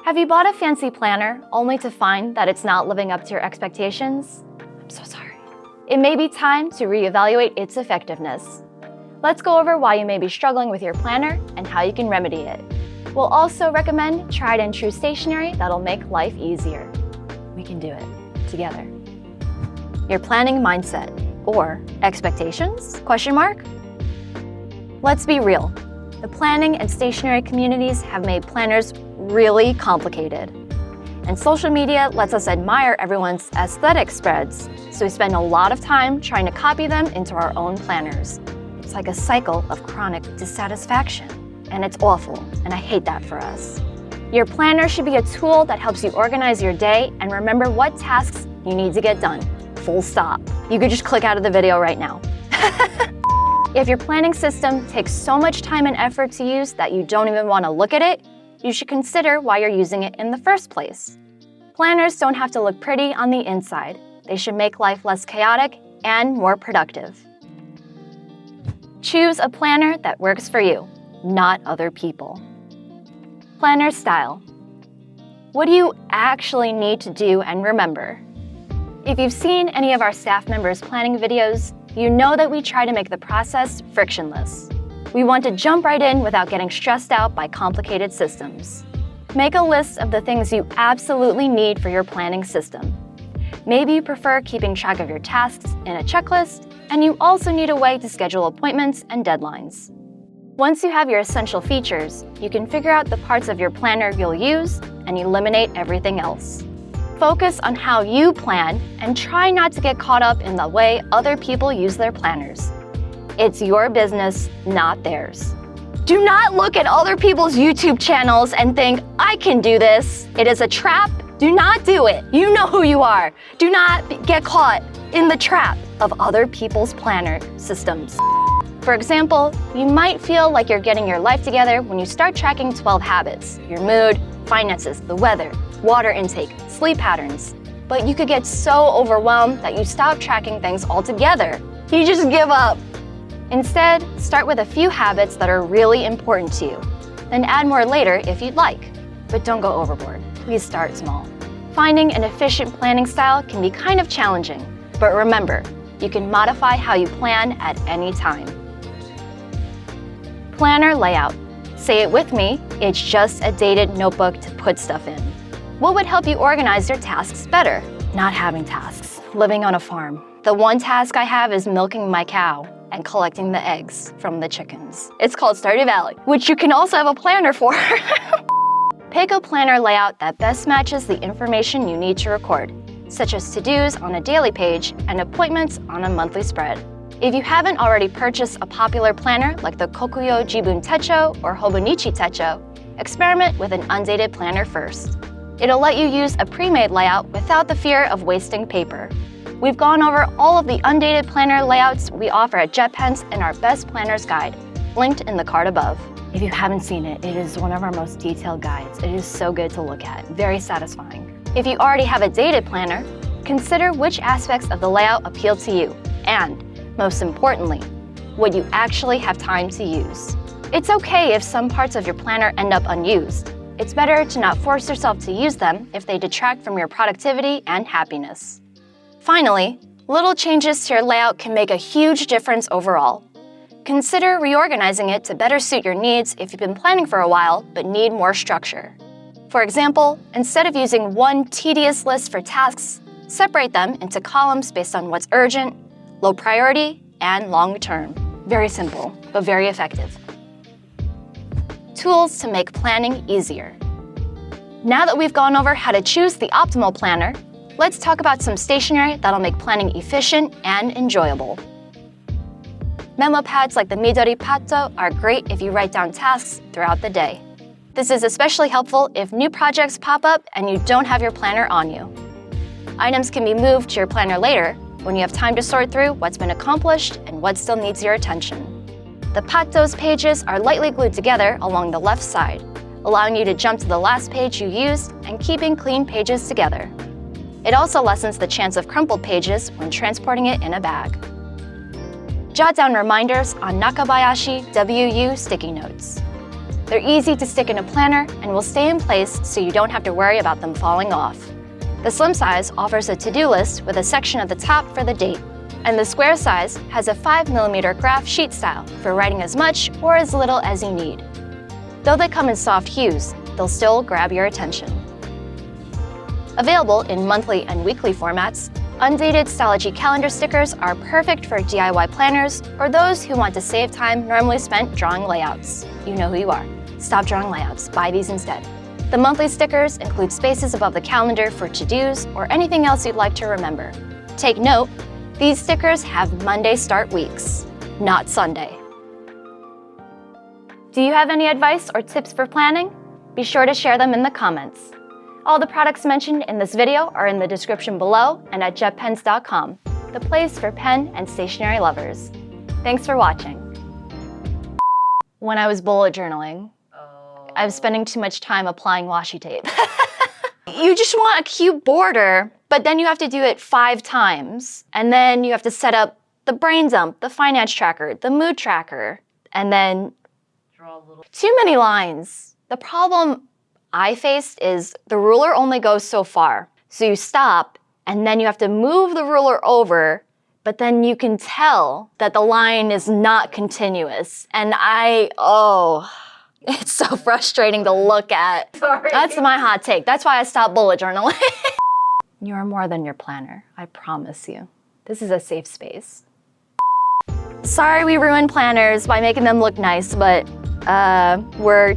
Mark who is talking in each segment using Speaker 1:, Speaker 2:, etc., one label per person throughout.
Speaker 1: Have you bought a fancy planner only to find that it's not living up to your expectations? I'm so sorry. It may be time to reevaluate its effectiveness. Let's go over why you may be struggling with your planner and how you can remedy it. We'll also recommend tried and true stationery that'll make life easier. We can do it together. Your planning mindset or expectations? Question mark? Let's be real. The planning and stationery communities have made planners really complicated. And social media lets us admire everyone's aesthetic spreads, so we spend a lot of time trying to copy them into our own planners. It's like a cycle of chronic dissatisfaction, and it's awful, and I hate that for us. Your planner should be a tool that helps you organize your day and remember what tasks you need to get done. Full stop. You could just click out of the video right now. If your planning system takes so much time and effort to use that you don't even want to look at it, you should consider why you're using it in the first place. Planners don't have to look pretty on the inside. They should make life less chaotic and more productive. Choose a planner that works for you, not other people. Planner style. What do you actually need to do and remember? If you've seen any of our staff members' planning videos, you know that we try to make the process frictionless. We want to jump right in without getting stressed out by complicated systems. Make a list of the things you absolutely need for your planning system. Maybe you prefer keeping track of your tasks in a checklist, and you also need a way to schedule appointments and deadlines. Once you have your essential features, you can figure out the parts of your planner you'll use and eliminate everything else. Focus on how you plan and try not to get caught up in the way other people use their planners. It's your business, not theirs. Do not look at other people's YouTube channels and think, I can do this. It is a trap. Do not do it. You know who you are. Do not get caught in the trap of other people's planner systems. For example, you might feel like you're getting your life together when you start tracking 12 habits, your mood, finances, the weather, water intake, sleep patterns. But you could get so overwhelmed that you stop tracking things altogether. You just give up. Instead, start with a few habits that are really important to you. Then add more later if you'd like. But don't go overboard. Please start small. Finding an efficient planning style can be kind of challenging. But remember, you can modify how you plan at any time. Planner layout. Say it with me, it's just a dated notebook to put stuff in. What would help you organize your tasks better? Not having tasks. Living on a farm. The one task I have is milking my cow and collecting the eggs from the chickens. It's called Stardew Valley, which you can also have a planner for. Pick a planner layout that best matches the information you need to record, such as to-dos on a daily page and appointments on a monthly spread. If you haven't already purchased a popular planner like the Kokuyo Jibun Techo or Hobonichi Techo, experiment with an undated planner first. It'll let you use a pre-made layout without the fear of wasting paper. We've gone over all of the undated planner layouts we offer at JetPens in our Best Planners Guide, linked in the card above. If you haven't seen it, it is one of our most detailed guides. It is so good to look at, very satisfying. If you already have a dated planner, consider which aspects of the layout appeal to you, and, most importantly, what you actually have time to use. It's okay if some parts of your planner end up unused. It's better to not force yourself to use them if they detract from your productivity and happiness. Finally, little changes to your layout can make a huge difference overall. Consider reorganizing it to better suit your needs if you've been planning for a while but need more structure. For example, instead of using one tedious list for tasks, separate them into columns based on what's urgent, low priority, and long-term. Very simple, but very effective. Tools to make planning easier. Now that we've gone over how to choose the optimal planner, let's talk about some stationery that'll make planning efficient and enjoyable. Memo pads like the Midori Patto are great if you write down tasks throughout the day. This is especially helpful if new projects pop up and you don't have your planner on you. Items can be moved to your planner later when you have time to sort through what's been accomplished and what still needs your attention. The Patto's pages are lightly glued together along the left side, allowing you to jump to the last page you used and keeping clean pages together. It also lessens the chance of crumpled pages when transporting it in a bag. Jot down reminders on Nakabayashi WU sticky notes. They're easy to stick in a planner and will stay in place so you don't have to worry about them falling off. The slim size offers a to-do list with a section at the top for the date, and the square size has a 5mm graph sheet style for writing as much or as little as you need. Though they come in soft hues, they'll still grab your attention. Available in monthly and weekly formats, undated Stylogy calendar stickers are perfect for DIY planners or those who want to save time normally spent drawing layouts. You know who you are. Stop drawing layouts, buy these instead. The monthly stickers include spaces above the calendar for to-dos or anything else you'd like to remember. Take note, these stickers have Monday start weeks, not Sunday. Do you have any advice or tips for planning? Be sure to share them in the comments. All the products mentioned in this video are in the description below and at JetPens.com, the place for pen and stationery lovers. Thanks for watching. When I was bullet journaling, I was spending too much time applying washi tape. You just want a cute border, but then you have to do it 5 times. And then you have to set up the brain dump, the finance tracker, the mood tracker, and then draw a little. Too many lines. The problem I faced is the ruler only goes so far. So you stop, and then you have to move the ruler over, but then you can tell that the line is not continuous. And it's so frustrating to look at. Sorry. That's my hot take. That's why I stopped bullet journaling. You are more than your planner, I promise you. This is a safe space. Sorry we ruined planners by making them look nice, but we're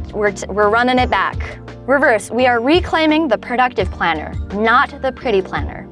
Speaker 1: running it back. Reverse, we are reclaiming the productive planner, not the pretty planner.